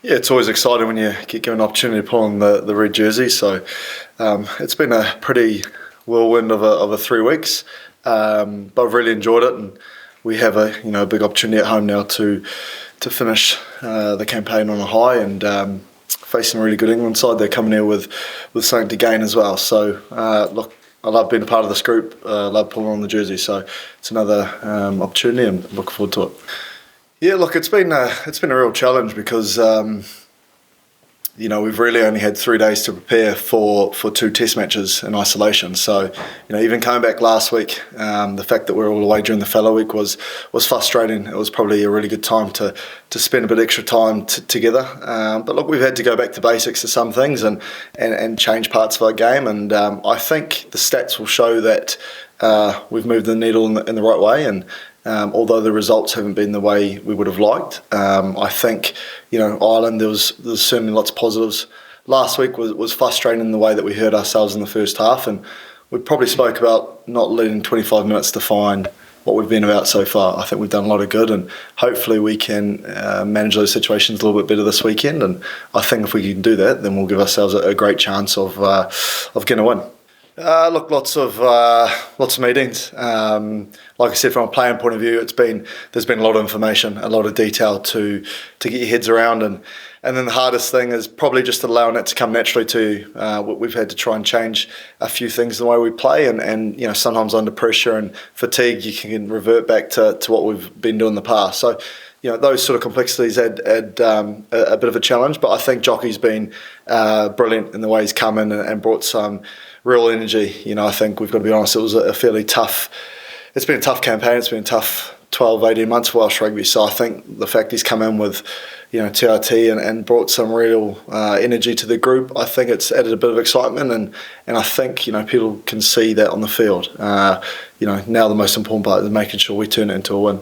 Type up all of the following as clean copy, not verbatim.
Yeah, it's always exciting when you get given an opportunity to pull on the red jersey. So it's been a pretty whirlwind of a 3 weeks, but I've really enjoyed it, and we have a big opportunity at home now to finish the campaign on a high and facing a really good England side. They're coming here with something to gain as well. So look, I love being a part of this group. I love pulling on the jersey. So it's another opportunity, and looking forward to it. Yeah, look, it's been a real challenge because we've really only had 3 days to prepare for 2 test matches in isolation. So even coming back last week, the fact that we're all away during the fallow week was frustrating. It was probably a really good time to spend a bit extra time together. But look, we've had to go back to basics to some things and change parts of our game. And I think the stats will show that we've moved the needle in the right way. And although the results haven't been the way we would have liked, I think Ireland, there was certainly lots of positives. Last week was frustrating in the way that we hurt ourselves in the first half, and we probably spoke about not letting 25 minutes define what we've been about so far. I think we've done a lot of good, and hopefully we can manage those situations a little bit better this weekend. And I think if we can do that, then we'll give ourselves a great chance of getting a win. Look, lots of meetings. Like I said, from a playing point of view, there's been a lot of information, a lot of detail to get your heads around, and then the hardest thing is probably just allowing it to come naturally to you. We've had to try and change a few things in the way we play, and sometimes under pressure and fatigue, you can revert back to what we've been doing in the past. So those sort of complexities add a bit of a challenge, but I think Jockey's been brilliant in the way he's come in and brought some real energy. I think we've got to be honest, it was it's been a tough campaign, it's been a tough 12, 18 months for Welsh rugby. So I think the fact he's come in with TRT and brought some real energy to the group, I think it's added a bit of excitement, and I think people can see that on the field. Now the most important part is making sure we turn it into a win.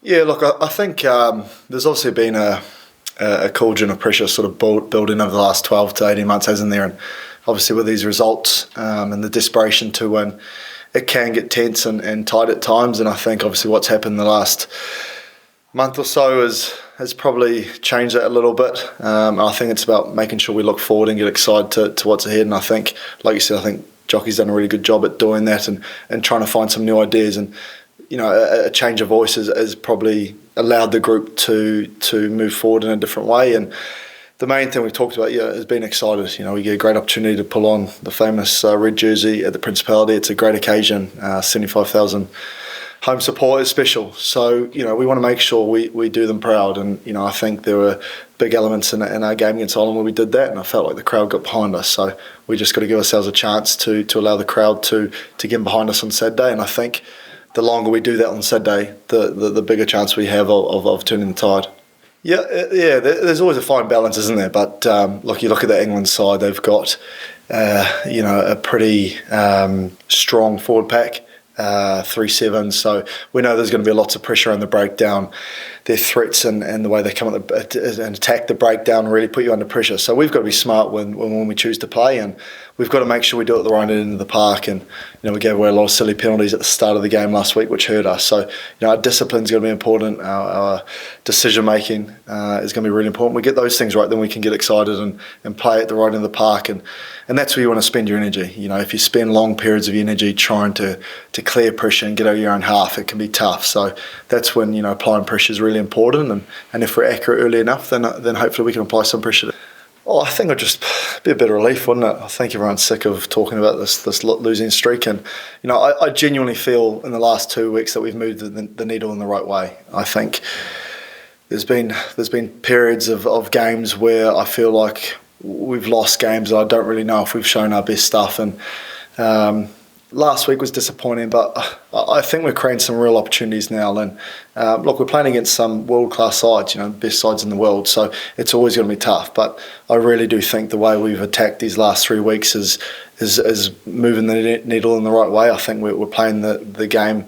Yeah, look, I think there's obviously been a cauldron of pressure sort of building over the last 12 to 18 months, hasn't there? And obviously with these results and the desperation to win, it can get tense and tight at times. And I think obviously what's happened in the last month or so has probably changed that a little bit. I think it's about making sure we look forward and get excited to what's ahead. And I think, like you said, I think Jockey's done a really good job at doing that and trying to find some new ideas. And a change of voice has probably allowed the group to move forward in a different way. And the main thing we've talked about has been excited. We get a great opportunity to pull on the famous red jersey at the Principality. It's a great occasion. 75,000 home support is special. So, we want to make sure we do them proud. And, I think there were big elements in our game against Ireland where we did that, and I felt like the crowd got behind us. So we just got to give ourselves a chance to allow the crowd to get behind us on Saturday. And I think the longer we do that on Saturday, the bigger chance we have of turning the tide. Yeah. There's always a fine balance, isn't there? But look, you look at the England side; they've got a pretty strong forward pack, 3-7. So we know there's going to be lots of pressure on the breakdown. Their threats and the way they come and attack the breakdown really put you under pressure. So we've got to be smart when we choose to play, and we've got to make sure we do it at the right end of the park. And we gave away a lot of silly penalties at the start of the game last week, which hurt us. So our discipline's going to be important. Our decision making is going to be really important. We get those things right, then we can get excited and play at the right end of the park. And that's where you want to spend your energy. If you spend long periods of your energy trying to clear pressure and get out of your own half, it can be tough. So that's when applying pressure is really important. And if we're accurate early enough, then hopefully we can apply some pressure. I think it'd just be a bit of relief, wouldn't it? I think everyone's sick of talking about this losing streak, and I genuinely feel in the last 2 weeks that we've moved the needle in the right way. I think there's been periods of games where I feel like we've lost games and I don't really know if we've shown our best stuff. And last week was disappointing, but I think we're creating some real opportunities now. And look, we're playing against some world-class sides, best sides in the world, so it's always going to be tough. But I really do think the way we've attacked these last 3 weeks is moving the needle in the right way. I think we're playing the game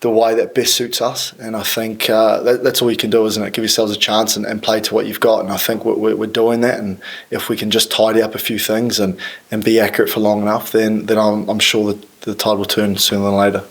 the way that best suits us, and I think that's all you can do, isn't it? Give yourselves a chance and play to what you've got, and I think we're doing that. And if we can just tidy up a few things and be accurate for long enough, then I'm sure that the tide will turn sooner than later.